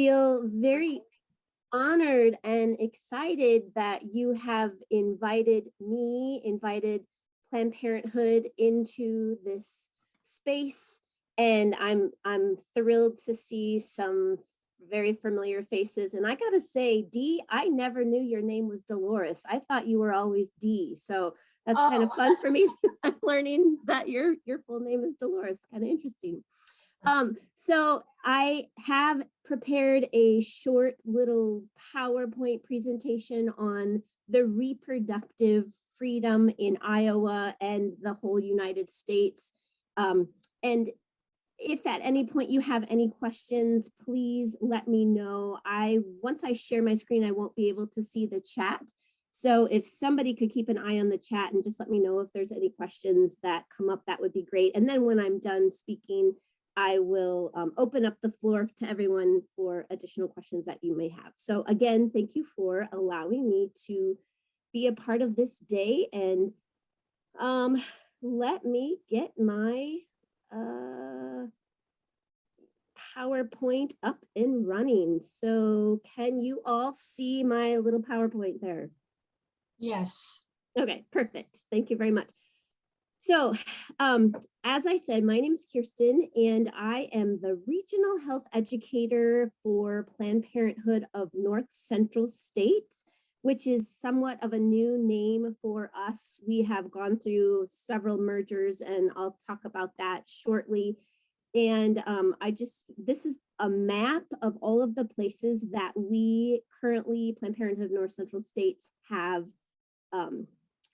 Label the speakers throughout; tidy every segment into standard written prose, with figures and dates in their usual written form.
Speaker 1: Feel very honored and excited that you have invited Planned Parenthood into this space. And I'm thrilled to see some very familiar faces. And I gotta say, Dee, I never knew your name was Dolores. I thought you were always Dee. So that's kind of fun for me. I'm learning that your full name is Dolores. Kind of interesting. So I have prepared a short little PowerPoint presentation on the reproductive freedom in Iowa and the whole United States. And if at any point you have any questions, please let me know. Once I share my screen, I won't be able to see the chat. So if somebody could keep an eye on the chat and just let me know if there's any questions that come up, that would be great. And then when I'm done speaking, I will open up the floor to everyone for additional questions that you may have. So again, thank you for allowing me to be a part of this day. And let me get my PowerPoint up and running. So can you all see my little PowerPoint there?
Speaker 2: Yes.
Speaker 1: Okay, perfect. Thank you very much. So as I said, my name is Kristen and I am the regional health educator for Planned Parenthood of North Central States, which is somewhat of a new name for us. We have gone through several mergers and I'll talk about that shortly. And this is a map of all of the places that we currently, Planned Parenthood of North Central States, have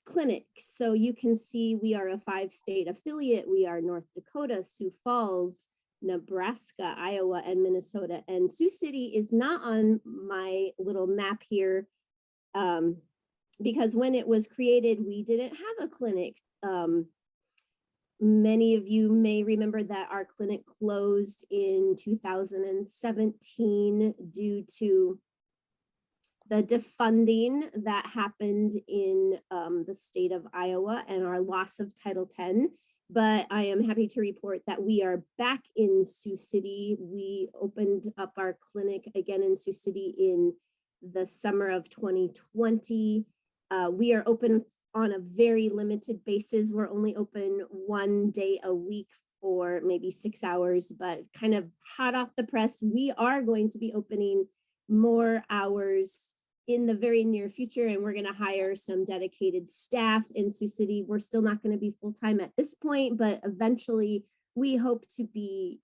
Speaker 1: clinics. So you can see we are a 5-state affiliate. We are North Dakota, Sioux Falls, Nebraska, Iowa, and Minnesota. And Sioux City is not on my little map here because when it was created, we didn't have a clinic. Many of you may remember that our clinic closed in 2017 due to the defunding that happened in the state of Iowa and our loss of Title X. But I am happy to report that we are back in Sioux City. We opened up our clinic again in Sioux City in the summer of 2020. We are open on a very limited basis. We're only open one day a week for maybe 6 hours, but kind of hot off the press, we are going to be opening more hours in the very near future, and we're going to hire some dedicated staff in Sioux City. We're still not going to be full-time at this point, but eventually we hope to be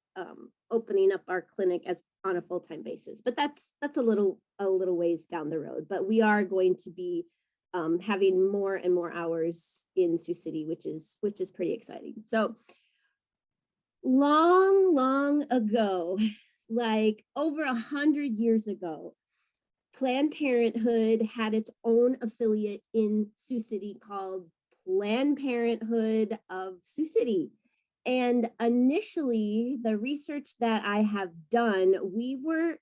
Speaker 1: opening up our clinic as on a full-time basis. But that's a little ways down the road. But we are going to be having more and more hours in Sioux City, which is pretty exciting. So long ago, like over 100 years ago, Planned Parenthood had its own affiliate in Sioux City called Planned Parenthood of Sioux City. And initially, the research that I have done, we were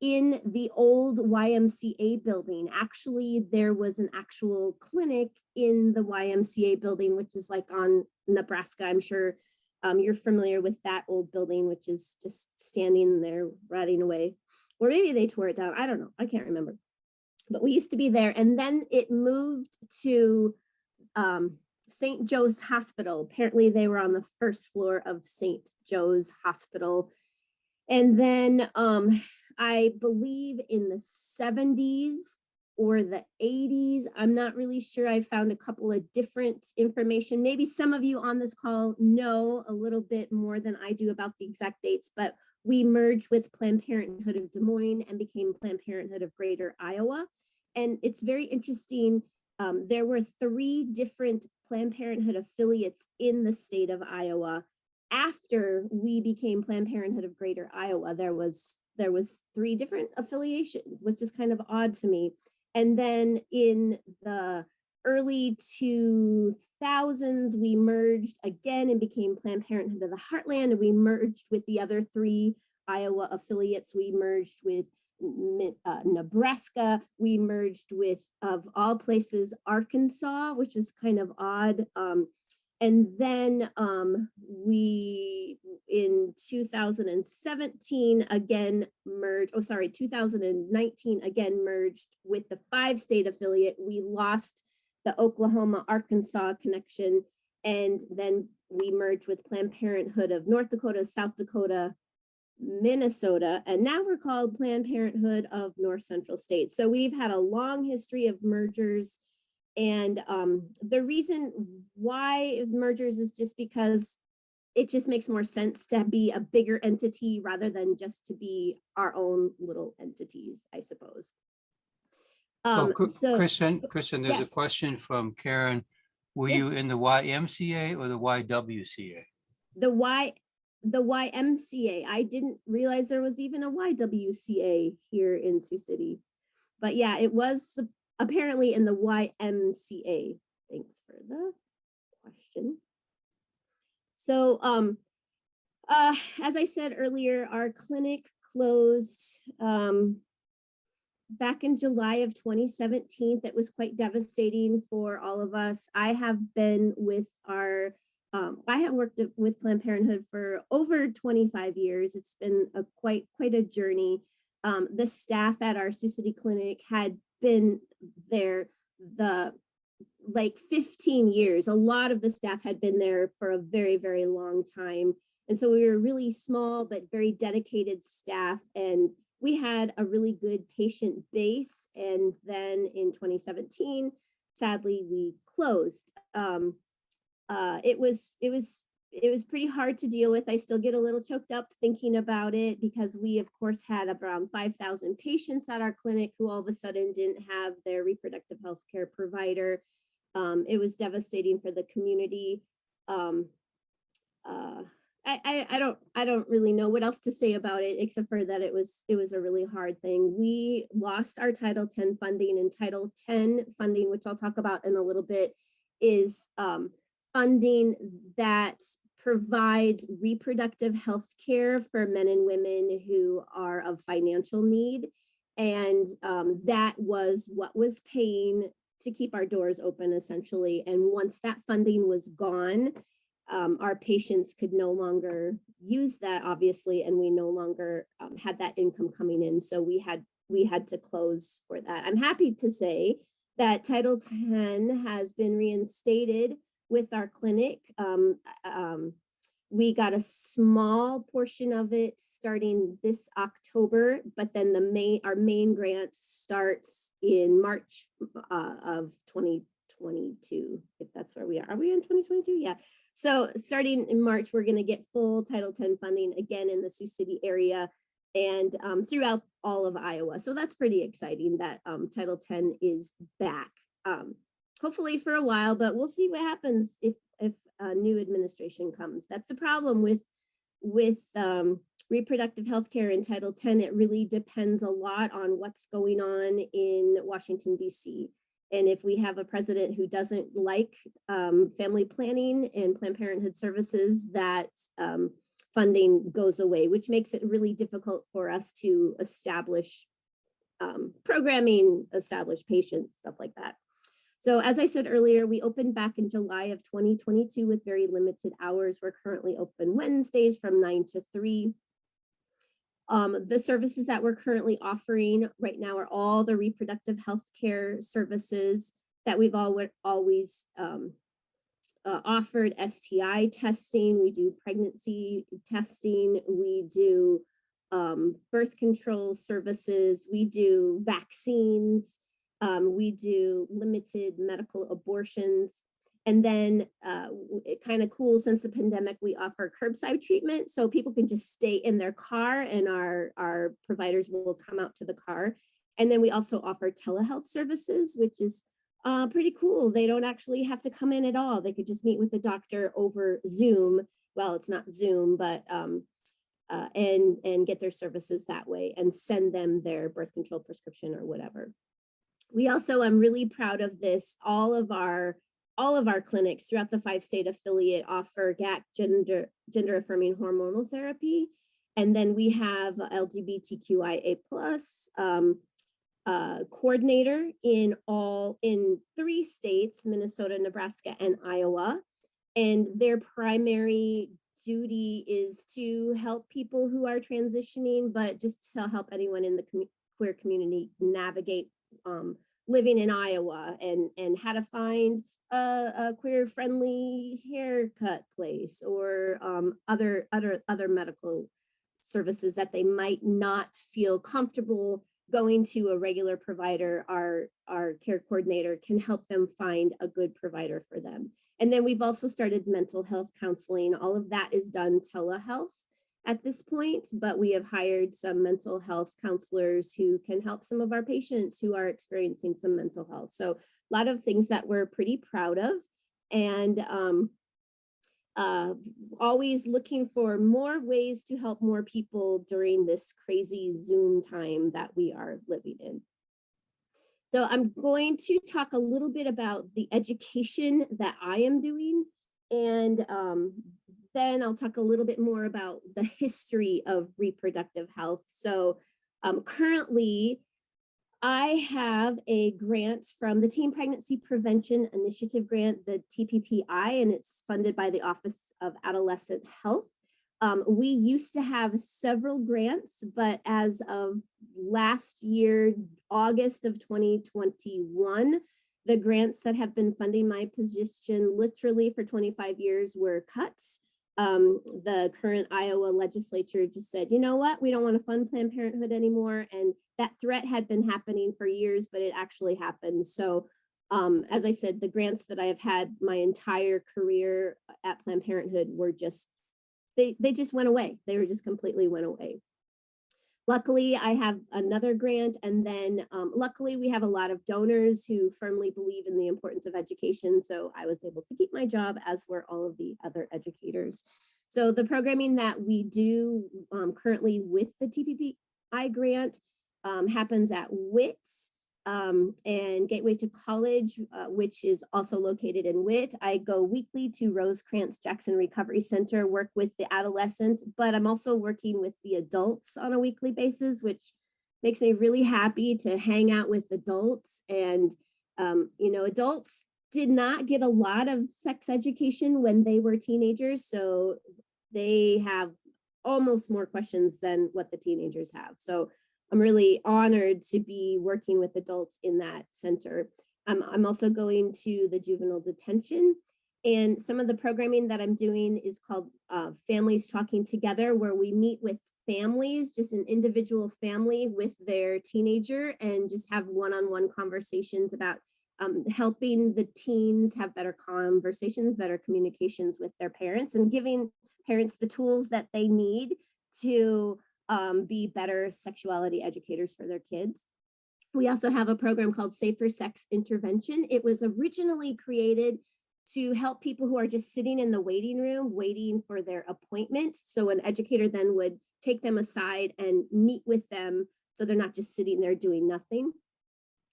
Speaker 1: in the old YMCA building. Actually, there was an actual clinic in the YMCA building, which is like on Nebraska. I'm sure you're familiar with that old building, which is just standing there rotting away. Or maybe they tore it down. I don't know. I can't remember. But we used to be there. And then it moved to St. Joe's Hospital. Apparently they were on the first floor of St. Joe's Hospital. And then I believe in the 70s or the 80s, I'm not really sure. I found a couple of different information. Maybe some of you on this call know a little bit more than I do about the exact dates, but we merged with Planned Parenthood of Des Moines and became Planned Parenthood of Greater Iowa. And it's very interesting. There were 3 different Planned Parenthood affiliates in the state of Iowa. After we became Planned Parenthood of Greater Iowa, there was 3 different affiliations, which is kind of odd to me. And then in the early 2000s, we merged again and became Planned Parenthood of the Heartland, and we merged with the other 3 Iowa affiliates. We merged with Nebraska. We merged with, of all places, Arkansas, which was kind of odd. And then we, in 2017, again merged, 2019, again merged with the 5-state affiliate. We lost the Oklahoma, Arkansas connection. And then we merged with Planned Parenthood of North Dakota, South Dakota, Minnesota, and now we're called Planned Parenthood of North Central States. So we've had a long history of mergers. And the reason why mergers is just because it just makes more sense to be a bigger entity rather than just to be our own little entities, I suppose.
Speaker 3: Kristen, there's a
Speaker 1: yes.
Speaker 3: question from Karen. Were
Speaker 1: Yes.
Speaker 3: you in the YMCA or the YWCA?
Speaker 1: The YMCA. I didn't realize there was even a YWCA here in Sioux City. But yeah, it was apparently in the YMCA. Thanks for the question. So as I said earlier, our clinic closed back in July of 2017. That was quite devastating for all of us. I have been with I have worked with Planned Parenthood for over 25 years. It's been quite a journey. The staff at our Sioux City clinic had been there 15 years. A lot of the staff had been there for a very, very long time. And so we were really small, but very dedicated staff. And we had a really good patient base. And then in 2017, sadly, we closed. It was pretty hard to deal with. I still get a little choked up thinking about it because we, of course, had around 5,000 patients at our clinic who all of a sudden didn't have their reproductive health care provider. It was devastating for the community. I don't really know what else to say about it except for that it was a really hard thing. We lost our Title 10 funding, and Title 10 funding, which I'll talk about in a little bit, is funding that provides reproductive health care for men and women who are of financial need. And that was what was paying to keep our doors open, essentially. And once that funding was gone, our patients could no longer use that, obviously, and we no longer had that income coming in. So we had to close for that. I'm happy to say that Title 10 has been reinstated with our clinic. We got a small portion of it starting this October, but then our main grant starts in March of 2022, if that's where we are. Are we in 2022? Yeah. So starting in March, we're going to get full Title 10 funding again in the Sioux City area and throughout all of Iowa. So that's pretty exciting that Title 10 is back. Hopefully for a while, but we'll see what happens if a new administration comes. That's the problem with reproductive health care in Title 10. It really depends a lot on what's going on in Washington, D.C. And if we have a president who doesn't like family planning and Planned Parenthood services, that funding goes away, which makes it really difficult for us to establish programming, establish patients, stuff like that. So as I said earlier, we opened back in July of 2022 with very limited hours. We're currently open Wednesdays from 9 to 3. The services that we're currently offering right now are all the reproductive health care services that we've always offered. STI testing, we do pregnancy testing, we do birth control services, we do vaccines, we do limited medical abortions. And then kind of cool, since the pandemic, we offer curbside treatment. So people can just stay in their car and our providers will come out to the car. And then we also offer telehealth services, which is pretty cool. They don't actually have to come in at all. They could just meet with the doctor over Zoom. Well, it's not Zoom, but and get their services that way and send them their birth control prescription or whatever. We also, I'm really proud of this, all of our clinics throughout the 5-state affiliate offer GAC, gender affirming hormonal therapy. And then we have LGBTQIA+ coordinator in 3 states, Minnesota, Nebraska, and Iowa. and their primary duty is to help people who are transitioning, but just to help anyone in the queer community navigate living in Iowa, and how to find a queer friendly haircut place, or other medical services that they might not feel comfortable going to a regular provider. Our care coordinator can help them find a good provider for them. And then we've also started mental health counseling. All of that is done telehealth at this point, but we have hired some mental health counselors who can help some of our patients who are experiencing some mental health. So a lot of things that we're pretty proud of, and always looking for more ways to help more people during this crazy Zoom time that we are living in. So I'm going to talk a little bit about the education that I am doing, and then I'll talk a little bit more about the history of reproductive health. So currently, I have a grant from the Teen Pregnancy Prevention Initiative grant, the TPPI, and it's funded by the Office of Adolescent Health. We used to have several grants, but as of last year, August of 2021, the grants that have been funding my position literally for 25 years were cut. The current Iowa legislature just said, you know what, we don't want to fund Planned Parenthood anymore. And that threat had been happening for years, but it actually happened. So as I said, the grants that I have had my entire career at Planned Parenthood were just, they just went away. They were just completely went away. Luckily, I have another grant, and then luckily we have a lot of donors who firmly believe in the importance of education. So I was able to keep my job, as were all of the other educators. So the programming that we do currently with the TPPI grant happens at WITS and Gateway to College, which is also located in WIT. I go weekly to Rosecrans Jackson Recovery Center, work with the adolescents, but I'm also working with the adults on a weekly basis, which makes me really happy to hang out with adults. And, you know, adults did not get a lot of sex education when they were teenagers, so they have almost more questions than what the teenagers have. So I'm really honored to be working with adults in that center. I'm also going to the juvenile detention, and some of the programming that I'm doing is called Families Talking Together, where we meet with families, just an individual family with their teenager, and just have one-on-one conversations about helping the teens have better conversations, better communications with their parents, and giving parents the tools that they need to be better sexuality educators for their kids. We also have a program called Safer Sex Intervention. It was originally created to help people who are just sitting in the waiting room, waiting for their appointment. So an educator then would take them aside and meet with them, so they're not just sitting there doing nothing.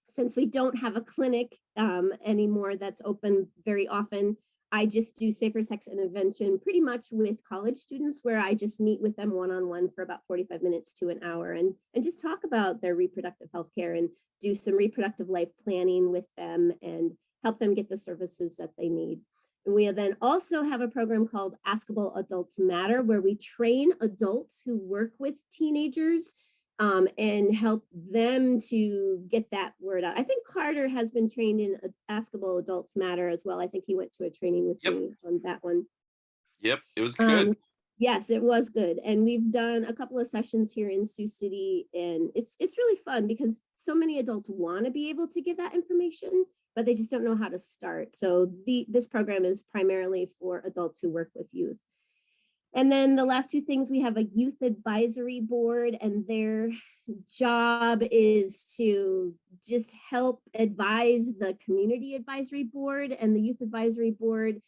Speaker 1: Since we don't have a clinic anymore that's open very often, I just do safer sex intervention pretty much with college students, where I just meet with them one-on-one for about 45 minutes to an hour and just talk about their reproductive health care and do some reproductive life planning with them and help them get the services that they need. And we then also have a program called Askable Adults Matter, where we train adults who work with teenagers and help them to get that word out. I think Carter has been trained in Askable Adults Matter as well. I think he went to a training with me on that one.
Speaker 4: Yep, it was good.
Speaker 1: Yes, it was good. And we've done a couple of sessions here in Sioux City, and it's really fun because so many adults want to be able to give that information, but they just don't know how to start. So this program is primarily for adults who work with youth. And then the last two things, we have a youth advisory board, and their job is to just help advise the community advisory board. And the youth advisory board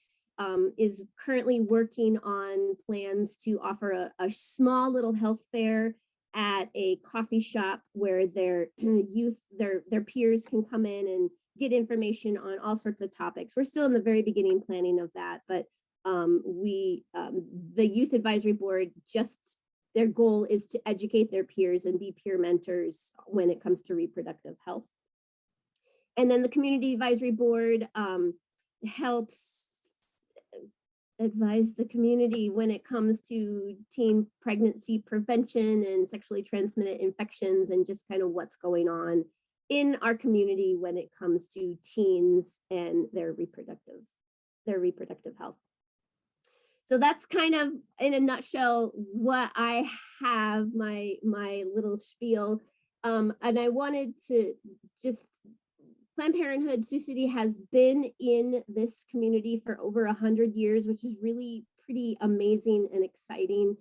Speaker 1: is currently working on plans to offer a small little health fair at a coffee shop where their youth, their peers can come in and get information on all sorts of topics. We're still in the very beginning planning of that, but the youth advisory board, just their goal is to educate their peers and be peer mentors when it comes to reproductive health. And then the community advisory board helps advise the community when it comes to teen pregnancy prevention and sexually transmitted infections, and just kind of what's going on in our community when it comes to teens and their reproductive health. So that's kind of, in a nutshell, what I have, my little spiel. And I wanted to just, Planned Parenthood Sioux City has been in this community for over 100 years, which is really pretty amazing and exciting.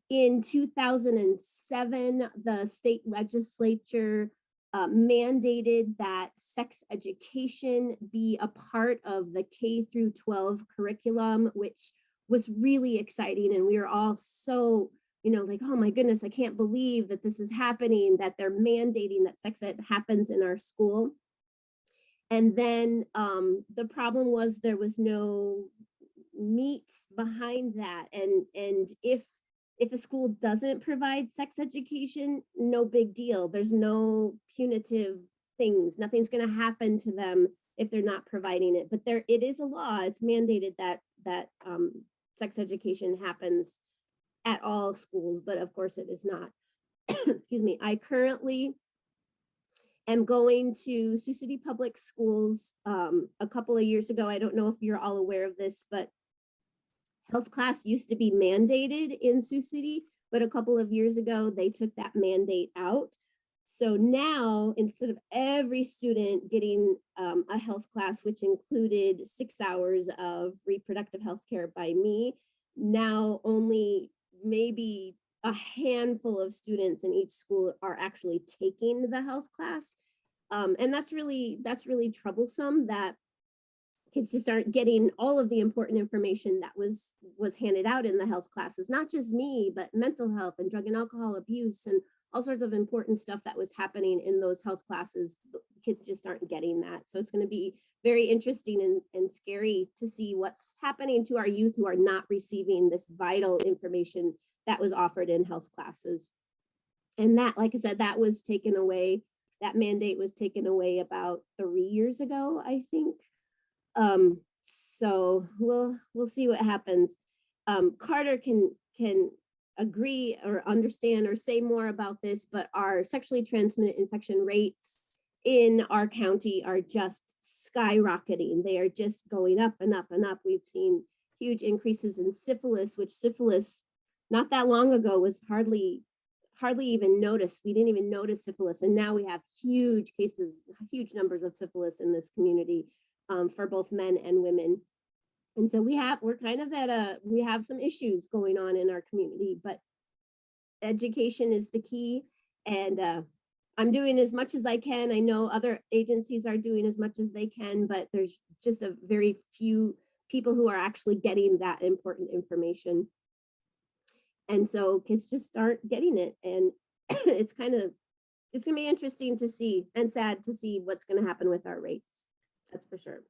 Speaker 1: In 2007, the state legislature mandated that sex education be a part of the K through 12 curriculum, which was really exciting. And we were all so, like, oh my goodness, I can't believe that this is happening, that they're mandating that sex ed happens in our school. And then the problem was there was no meat behind that. And if a school doesn't provide sex education, no big deal. There's no punitive things. Nothing's going to happen to them if they're not providing it. But it is a law. It's mandated that sex education happens at all schools, but of course it is not. Excuse me. I currently am going to Sioux City Public Schools. A couple of years ago, I don't know if you're all aware of this, but health class used to be mandated in Sioux City, but a couple of years ago, they took that mandate out. So now, instead of every student getting a health class, which included 6 hours of reproductive health care by me, now only maybe a handful of students in each school are actually taking the health class. And that's really troublesome, that kids just aren't getting all of the important information that was handed out in the health classes. Not just me, but mental health and drug and alcohol abuse and all sorts of important stuff that was happening in those health classes. The kids just aren't getting that. So it's going to be very interesting and scary to see what's happening to our youth who are not receiving this vital information that was offered in health classes. And that, like I said, that was taken away. That mandate was taken away about 3 years ago, I think. So we'll see what happens. Carter can agree or understand or say more about this, but our sexually transmitted infection rates in our county are just skyrocketing. They are just going up and up and up. We've seen huge increases in syphilis, which syphilis not that long ago was hardly even noticed. We didn't even notice syphilis. And now we have huge cases, huge numbers of syphilis in this community. For both men and women. And so we have some issues going on in our community, but education is the key. And I'm doing as much as I can. I know other agencies are doing as much as they can, but there's just a very few people who are actually getting that important information. And so kids just aren't getting it. And it's gonna be interesting to see, and sad to see what's gonna happen with our rates. That's for sure.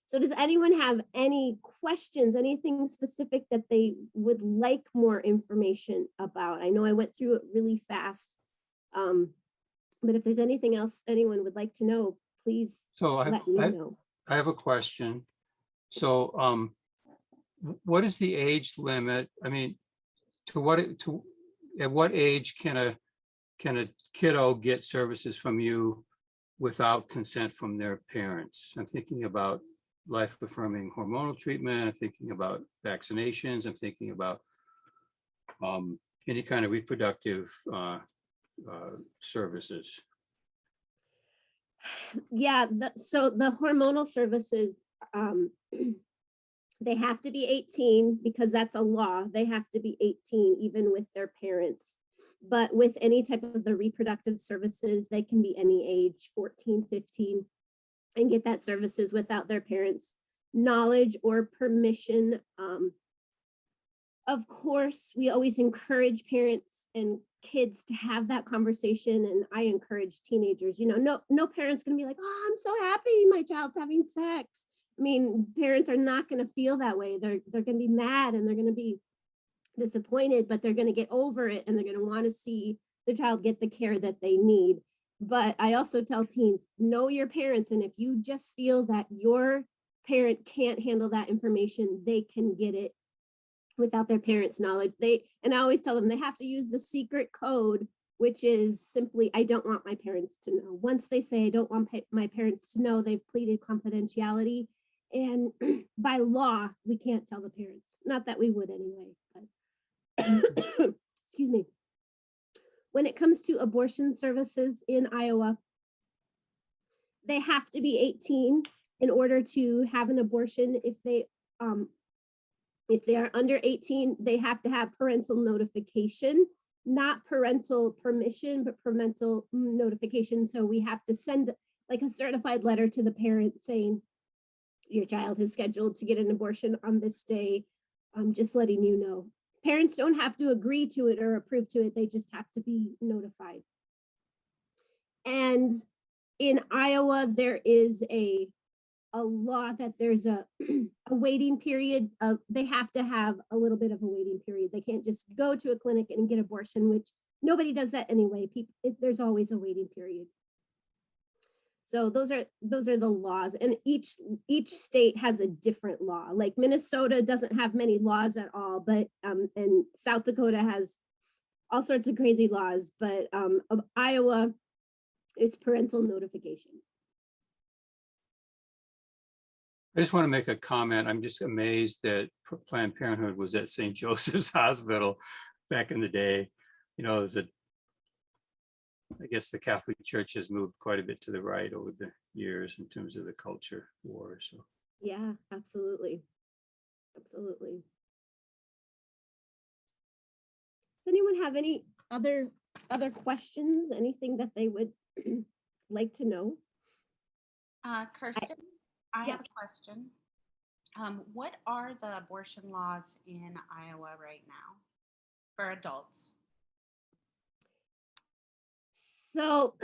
Speaker 1: So does anyone have any questions, anything specific that they would like more information about? I know I went through it really fast, but if there's anything else anyone would like to know, please let me know.
Speaker 3: I have a question. So what is the age limit? I mean, at what age can a kiddo get services from you without consent from their parents? I'm thinking about life-affirming hormonal treatment. I'm thinking about vaccinations. I'm thinking about any kind of reproductive services.
Speaker 1: Yeah, so the hormonal services, they have to be 18 because that's a law. They have to be 18 even with their parents. But with any type of the reproductive services, they can be any age, 14, 15, and get that services without their parents' knowledge or permission. Of course, we always encourage parents and kids to have that conversation. And I encourage teenagers, no parent's gonna be like, oh, I'm so happy my child's having sex. I mean, parents are not gonna feel that way. They're gonna be mad and they're gonna be disappointed, but they're going to get over it and they're going to want to see the child get the care that they need. But I also tell teens, know your parents. And if you just feel that your parent can't handle that information, they can get it without their parents' knowledge. And I always tell them they have to use the secret code, which is simply, I don't want my parents to know. Once they say, I don't want my parents to know, they've pleaded confidentiality. And by law, we can't tell the parents. Not that we would anyway, but excuse me. When it comes to abortion services in Iowa, they have to be 18 in order to have an abortion. If they are under 18, they have to have parental notification, not parental permission, but parental notification. So we have to send like a certified letter to the parent saying, your child is scheduled to get an abortion on this day. I'm just letting you know. Parents don't have to agree to it or approve to it. They just have to be notified. And in Iowa, there is a law that there's a waiting period. They have to have a little bit of a waiting period. They can't just go to a clinic and get abortion, which nobody does that anyway. There's always a waiting period. So those are the laws, and each state has a different law. Like Minnesota doesn't have many laws at all, but and South Dakota has all sorts of crazy laws, but Iowa is parental notification.
Speaker 3: I just want to make a comment. I'm just amazed that Planned Parenthood was at St. Joseph's Hospital back in the day. You know, I guess the Catholic Church has moved quite a bit to the right over the years in terms of the culture war. So
Speaker 1: yeah, absolutely. Absolutely. Does anyone have any other questions? Anything that they would like to know?
Speaker 5: Kirsten, I have
Speaker 1: yes.
Speaker 5: a question. What are the abortion laws in Iowa right now for adults?
Speaker 1: So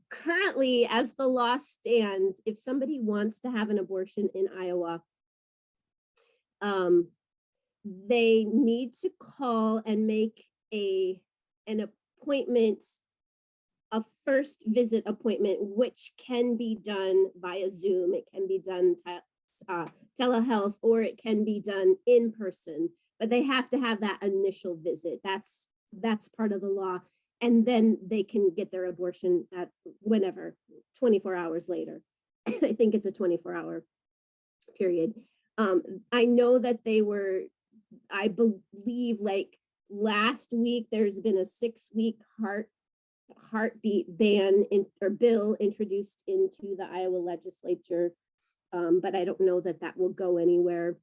Speaker 1: currently, as the law stands, if somebody wants to have an abortion in Iowa, they need to call and make an appointment, a first visit appointment, which can be done via Zoom. It can be done telehealth, or it can be done in person, but they have to have that initial visit. That's part of the law. And then they can get their abortion at whenever, 24 hours later. I think it's a 24-hour period. I know that they were, I believe like last week, there's been a 6-week heartbeat ban or bill introduced into the Iowa legislature. But I don't know that will go anywhere.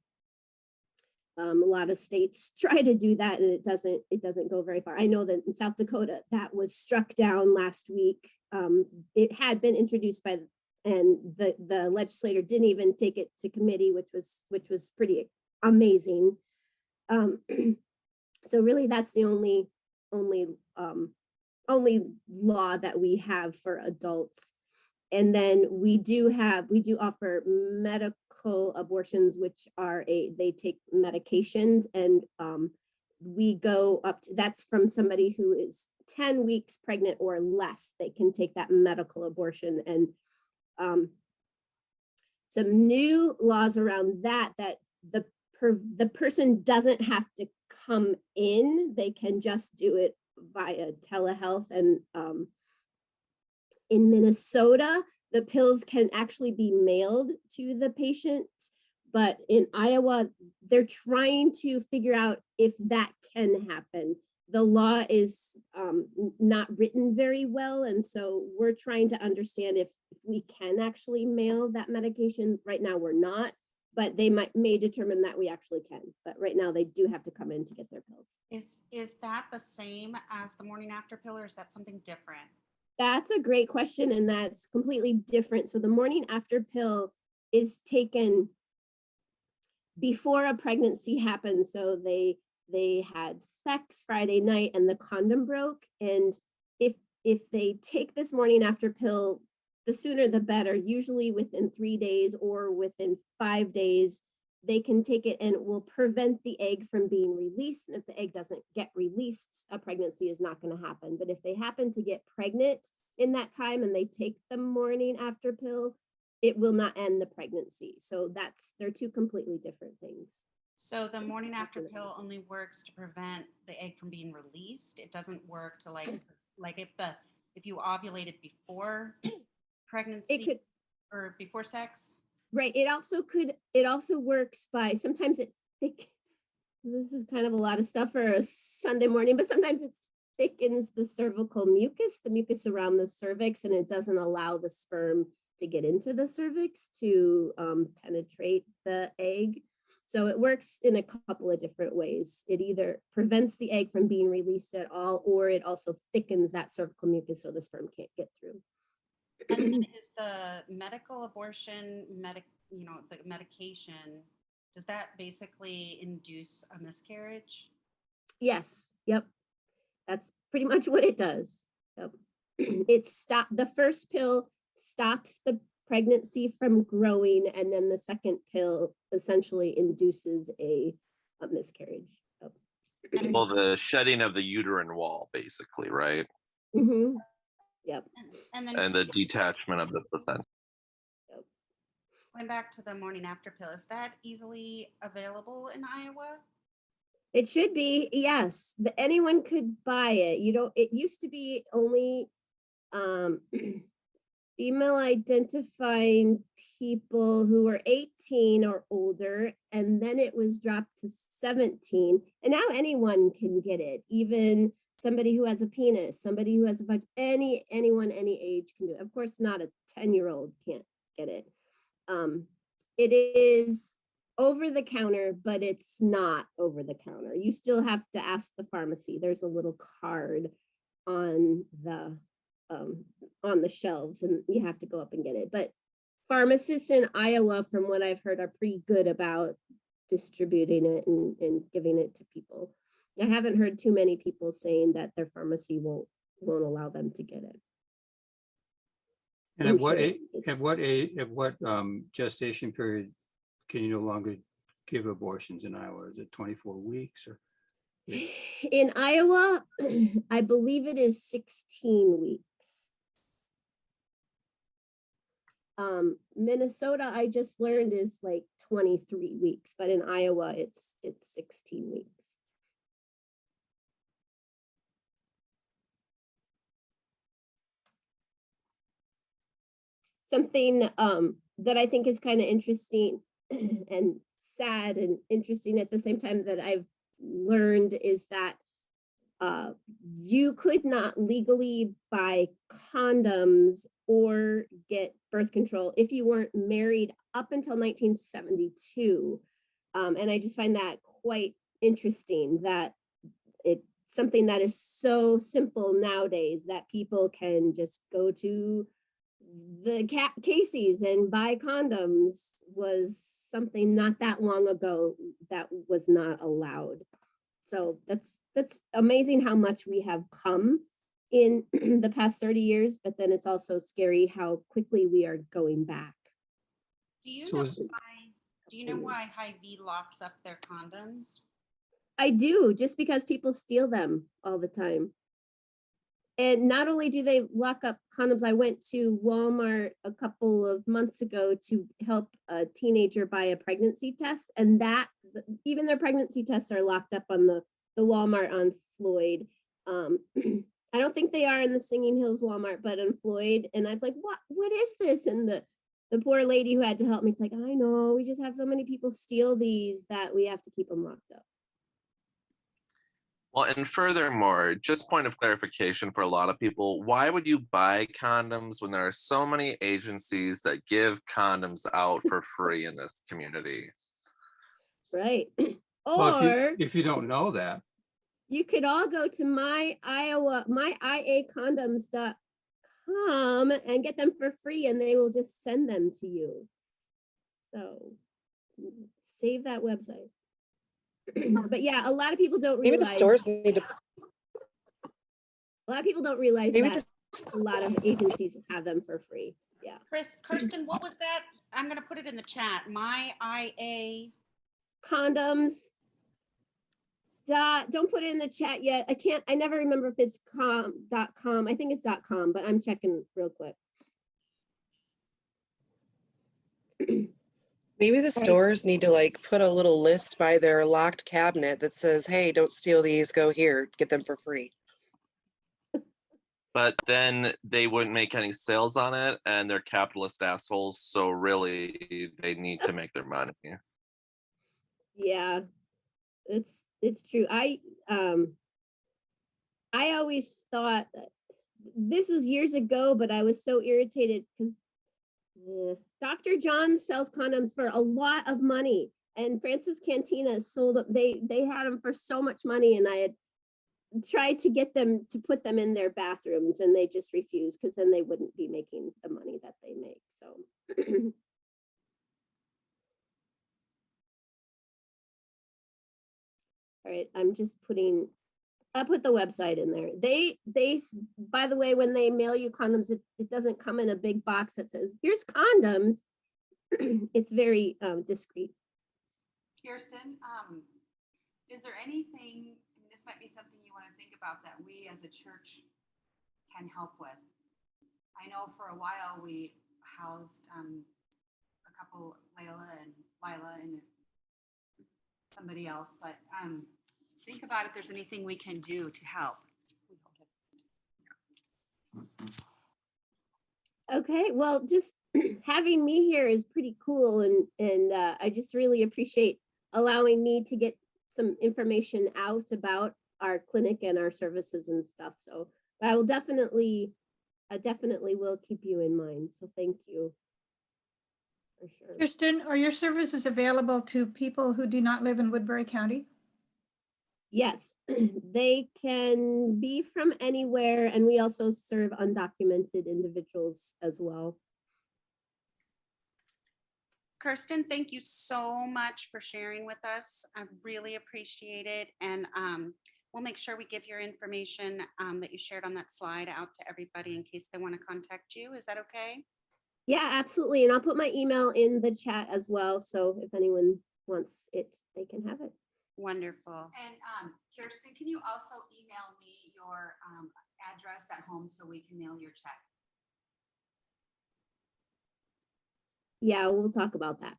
Speaker 1: A lot of states try to do that, and it doesn't go very far. I know that in South Dakota that was struck down last week. It had been introduced and the legislator didn't even take it to committee, which was pretty amazing. So really, that's the only law that we have for adults. And then we do offer medical abortions, which are they take medications, and we go up to, that's from somebody who is 10 weeks pregnant or less. They can take that medical abortion, and some new laws around that the person doesn't have to come in. They can just do it via telehealth. And in Minnesota, the pills can actually be mailed to the patient, but in Iowa, they're trying to figure out if that can happen. The law is not written very well, and so we're trying to understand if we can actually mail that medication. Right now, we're not, but they may determine that we actually can. But right now, they do have to come in to get their pills.
Speaker 5: Is that the same as the morning after pill, or is that something different?
Speaker 1: That's a great question, and that's completely different. So the morning after pill is taken before a pregnancy happens. So they had sex Friday night and the condom broke. And if they take this morning after pill, the sooner the better, usually within 3 days or within 5 days, they can take it and it will prevent the egg from being released. And if the egg doesn't get released, a pregnancy is not going to happen. But if they happen to get pregnant in that time and they take the morning after pill, it will not end the pregnancy. So they're two completely different things.
Speaker 5: So the morning after
Speaker 1: Definitely.
Speaker 5: pill only works to prevent the egg from being released. It doesn't work to like if you ovulated before pregnancy
Speaker 1: It could,
Speaker 5: or before sex.
Speaker 1: right. It also works by, sometimes this is kind of a lot of stuff for a Sunday morning, but sometimes it thickens the cervical mucus, the mucus around the cervix, and it doesn't allow the sperm to get into the cervix to penetrate the egg. So it works in a couple of different ways. It either prevents the egg from being released at all, or it also thickens that cervical mucus so the sperm can't get through.
Speaker 5: And then is the medical abortion the medication, does that basically induce a miscarriage?
Speaker 1: Yes. Yep. That's pretty much what it does. Yep. The first pill stops the pregnancy from growing, and then the second pill essentially induces a miscarriage. Yep.
Speaker 4: Well, the shedding of the uterine wall, basically, right?
Speaker 1: Mm-hmm. Yep.
Speaker 5: And then
Speaker 4: And the detachment of the placenta.
Speaker 5: going back to the morning after pill, is that easily available in Iowa?
Speaker 1: It should be, yes. Anyone could buy it. It used to be only female identifying people who were 18 or older, and then it was dropped to 17. And now anyone can get it, even somebody who has a penis, somebody who has anyone, any age can do it. Of course, not a 10-year-old can't get it. It is over the counter, but it's not over the counter. You still have to ask the pharmacy. There's a little card on the shelves, and you have to go up and get it. But pharmacists in Iowa, from what I've heard, are pretty good about distributing it and giving it to people. I haven't heard too many people saying that their pharmacy won't allow them to get it.
Speaker 3: And
Speaker 1: I'm
Speaker 3: at what gestation period can you no longer give abortions in Iowa? Is it 24 weeks or?
Speaker 1: In Iowa, I believe it is 16 weeks. Minnesota, I just learned, is like 23 weeks, but in Iowa, it's 16 weeks. Something that I think is kind of interesting and sad and interesting at the same time that I've learned is that you could not legally buy condoms or get birth control if you weren't married up until 1972. And I just find that quite interesting, that it's something that is so simple nowadays that people can just go to the Casey's and buy condoms, was something not that long ago that was not allowed. So that's amazing how much we have come in the past 30 years, but then it's also scary how quickly we are going back.
Speaker 5: Do you
Speaker 3: So
Speaker 5: know why Hy-Vee locks up their condoms?
Speaker 1: I do, just because people steal them all the time. And not only do they lock up condoms, I went to Walmart a couple of months ago to help a teenager buy a pregnancy test, and that even their pregnancy tests are locked up on the Walmart on Floyd. I don't think they are in the Singing Hills Walmart, but on Floyd. And I was like, what is this? And the poor lady who had to help me is like, I know, we just have so many people steal these that we have to keep them locked up.
Speaker 4: Well, and furthermore, just point of clarification for a lot of people, why would you buy condoms when there are so many agencies that give condoms out for free in this community?
Speaker 1: Right.
Speaker 3: Well,
Speaker 1: Or
Speaker 3: if you don't know that.
Speaker 1: you could all go to myiacondoms.com and get them for free, and they will just send them to you. So save that website. But yeah, a lot of people don't realize.
Speaker 6: Maybe the stores need to.
Speaker 1: A lot of people don't realize
Speaker 6: Maybe
Speaker 1: that a lot of agencies have them for free. Yeah.
Speaker 5: Kristen, what was that? I'm going to put it in the chat. MyIA.
Speaker 1: Condoms. Don't put it in the chat yet. I never remember if it's .com. I think it's .com, but I'm checking real quick.
Speaker 6: Maybe the stores need to like put a little list by their locked cabinet that says, hey, don't steal these, go here, get them for free.
Speaker 4: But then they wouldn't make any sales on it, and they're capitalist assholes. So really, they need to make their money.
Speaker 1: Yeah, it's true. I always thought that this was years ago, but I was so irritated because Dr. John sells condoms for a lot of money, and Francis Cantina sold them. They had them for so much money, and I had tried to get them to put them in their bathrooms, and they just refused because then they wouldn't be making the money that they make. So. All right, I'm just I put the website in there. By the way, when they mail you condoms, it doesn't come in a big box that says, here's condoms. It's very discreet.
Speaker 7: Kirsten, is there anything, and this might be something you want to think about, that we as a church can help with? I know for a while we housed a couple, Lila and somebody else, but think about if there's anything we can do to help.
Speaker 1: Okay, well, just having me here is pretty cool, and I just really appreciate allowing me to get some information out about our clinic and our services and stuff. So I will definitely will keep you in mind. So thank you. For sure.
Speaker 8: Kristen, are your services available to people who do not live in Woodbury County?
Speaker 1: Yes, they can be from anywhere, and we also serve undocumented individuals as well.
Speaker 5: Kirsten, thank you so much for sharing with us. I really appreciate it. And we'll make sure we give your information that you shared on that slide out to everybody in case they want to contact you. Is that okay?
Speaker 1: Yeah, absolutely. And I'll put my email in the chat as well. So if anyone wants it, they can have it.
Speaker 5: Wonderful.
Speaker 7: And Kirsten, can you also email me your address at home so we can mail your check?
Speaker 1: Yeah, we'll talk about that.